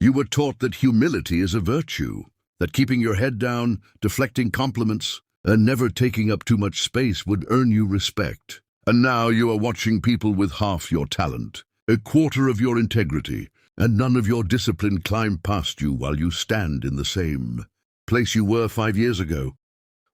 You were taught that humility is a virtue, that keeping your head down, deflecting compliments, and never taking up too much space would earn you respect. And now you are watching people with half your talent, a quarter of your integrity, and none of your discipline climb past you while you stand in the same place you were 5 years ago,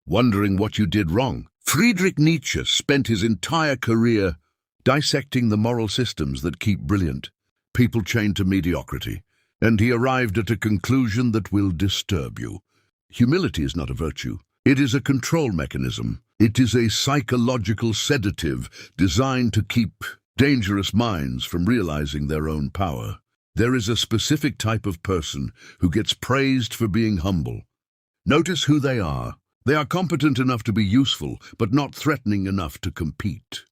wondering what you did wrong. Friedrich Nietzsche spent his entire career dissecting the moral systems that keep brilliant people chained to mediocrity, and he arrived at a conclusion that will disturb you. Humility is not a virtue. It is a control mechanism. It is a psychological sedative designed to keep dangerous minds from realizing their own power. There is a specific type of person who gets praised for being humble. Notice who they are. They are competent enough to be useful, but not threatening enough to compete.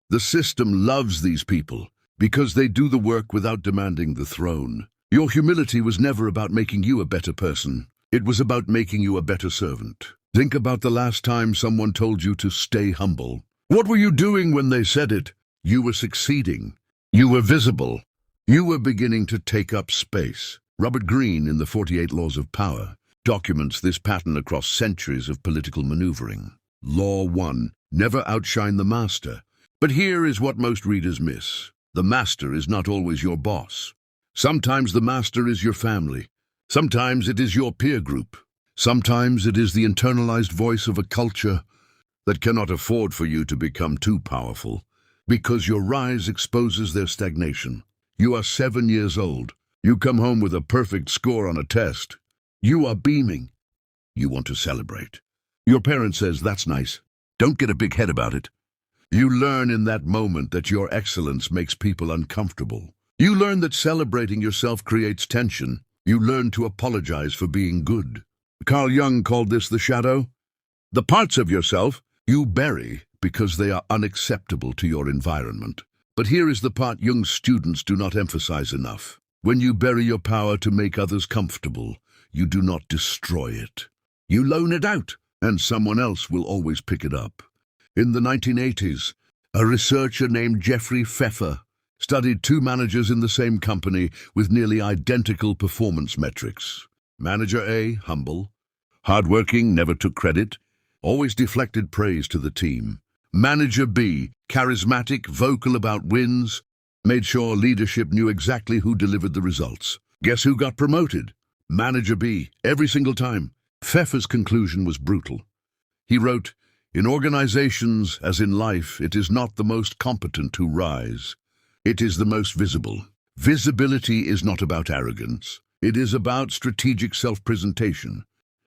The system loves these people because they do the work without demanding the throne. Your humility was never about making you a better person. It was about making you a better servant. Think about the last time someone told you to stay humble. What were you doing when they said it? You were succeeding. You were visible. You were beginning to take up space. Robert Greene, in the 48 Laws of Power, documents this pattern across centuries of political maneuvering. Law 1. Never outshine the master. But here is what most readers miss. The master is not always your boss. Sometimes the master is your family. Sometimes it is your peer group. Sometimes it is the internalized voice of a culture that cannot afford for you to become too powerful, because your rise exposes their stagnation. You are 7 years old. You come home with a perfect score on a test. You are beaming. You want to celebrate. Your parent says, "That's nice. Don't get a big head about it." You learn in that moment that your excellence makes people uncomfortable. You learn that celebrating yourself creates tension. You learn to apologize for being good. Carl Jung called this the shadow. The parts of yourself you bury because they are unacceptable to your environment. But here is the part Jung's students do not emphasize enough. When you bury your power to make others comfortable, you do not destroy it. You loan it out, and someone else will always pick it up. In the 1980s, a researcher named Jeffrey Pfeffer studied 2 managers in the same company with nearly identical performance metrics. Manager A, humble, hardworking, never took credit, always deflected praise to the team. Manager B, charismatic, vocal about wins, made sure leadership knew exactly who delivered the results. Guess who got promoted? Manager B, every single time. Pfeffer's conclusion was brutal. He wrote, "In organizations, as in life, it is not the most competent who rise. It is the most visible. Visibility is not about arrogance. It is about strategic self-presentation.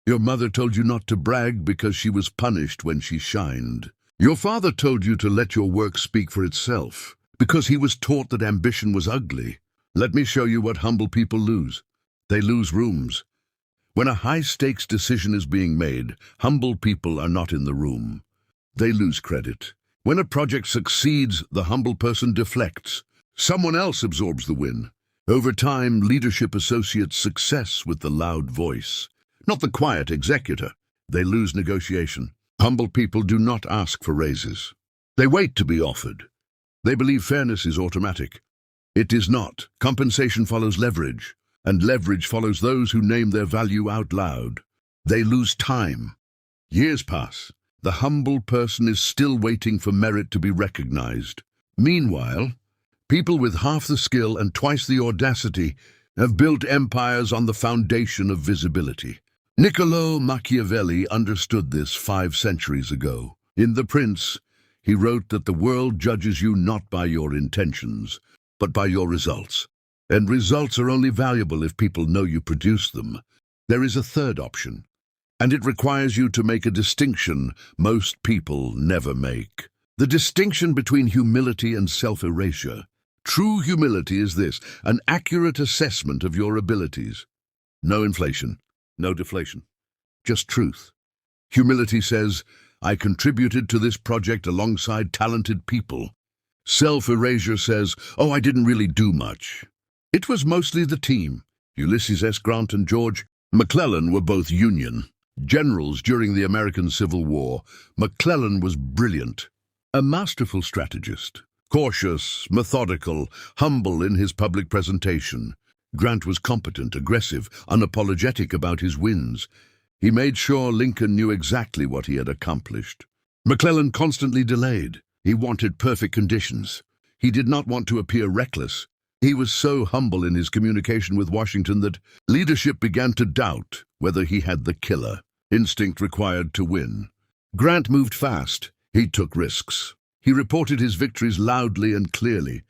Your mother told you not to brag because she was punished when she shined. Your father told you to let your work speak for itself because he was taught that ambition was ugly. Let me show you what humble people lose. They lose rooms. When a high-stakes decision is being made, humble people are not in the room. They lose credit. When a project succeeds, the humble person deflects. Someone else absorbs the win. Over time, leadership associates success with the loud voice, not the quiet executor. They lose negotiation. Humble people do not ask for raises. They wait to be offered. They believe fairness is automatic. It is not. Compensation follows leverage, and leverage follows those who name their value out loud. They lose time. Years pass. The humble person is still waiting for merit to be recognized. Meanwhile, people with half the skill and twice the audacity have built empires on the foundation of visibility. Niccolò Machiavelli understood this 5 centuries ago. In The Prince, he wrote that the world judges you not by your intentions, but by your results. And results are only valuable if people know you produce them. There is a third option, and it requires you to make a distinction most people never make. The distinction between humility and self-erasure. True humility is this, an accurate assessment of your abilities. No inflation, no deflation, just truth. Humility says, I contributed to this project alongside talented people. Self-erasure says, oh, I didn't really do much. It was mostly the team. Ulysses S. Grant and George McClellan were both Union generals during the American Civil War. McClellan was brilliant, a masterful strategist, cautious, methodical, humble in his public presentation. Grant was competent, aggressive, unapologetic about his wins. He made sure Lincoln knew exactly what he had accomplished. McClellan constantly delayed. He wanted perfect conditions. He did not want to appear reckless. He was so humble in his communication with Washington that leadership began to doubt whether he had the killer instinct required to win. Grant moved fast. He took risks. He reported his victories loudly and clearly.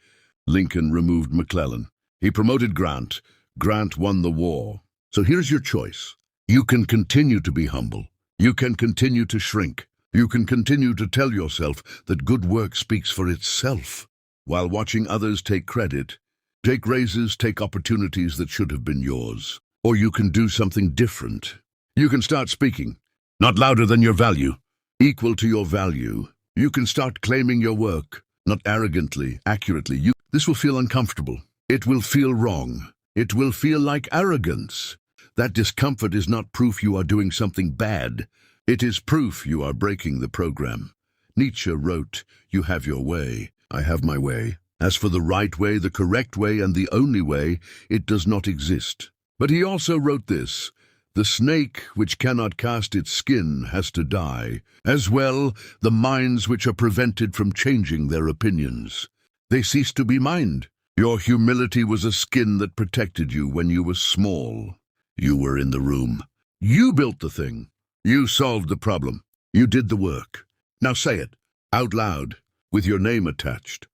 Lincoln removed McClellan. He promoted Grant. Grant won the war. So here's your choice. You can continue to be humble. You can continue to shrink. You can continue to tell yourself that good work speaks for itself, while watching others take credit, take raises, take opportunities that should have been yours. Or you can do something different. You can start speaking, not louder than your value, equal to your value. You can start claiming your work, not arrogantly, accurately. This will feel uncomfortable. It will feel wrong. It will feel like arrogance. That discomfort is not proof you are doing something bad. It is proof you are breaking the program. Nietzsche wrote, "You have your way, I have my way. As for the right way, the correct way, and the only way, it does not exist." But he also wrote this, "The snake which cannot cast its skin has to die. As well, the minds which are prevented from changing their opinions. They cease to be mind. Your humility was a skin that protected you when you were small. You were in the room. You built the thing. You solved the problem. You did the work. Now say it, out loud, with your name attached.